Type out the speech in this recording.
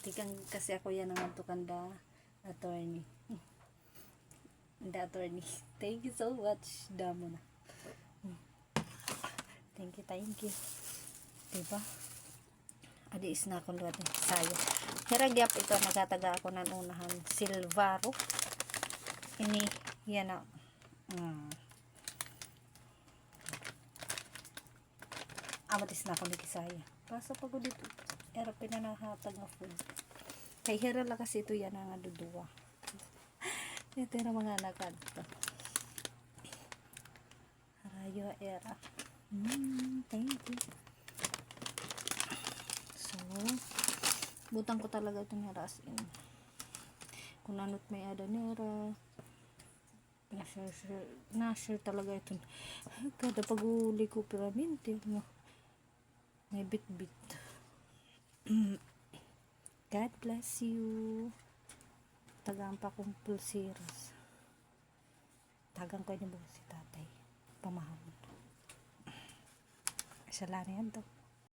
Tigang kasi ako yan ang antukan da attorney. The attorney. Thank you so much. Damo na. Thank you, thank you. Diba? Adi is na akong luwat eh. Sayo. Hiragyap ito. Nagtataga ako ng unahan. Silvaro. Ini. Yan na. Amatis na ako ni Kisaya. Kaso pagod dito. Era pinanahatag na food. Kay hira lang kasi ito yan ang duduwa. Ito yung mga anak ito. Harayo era. Thank you. So, butang ko talaga itong harasin. Kung nanot may adanera. Na-share talaga ito. Kada pag-uli ko piraminte. May bit-bit. God bless you. Tagang pa kong pulseras. Tagang ko yung si tatay. Pamahal. Isa lang yan to.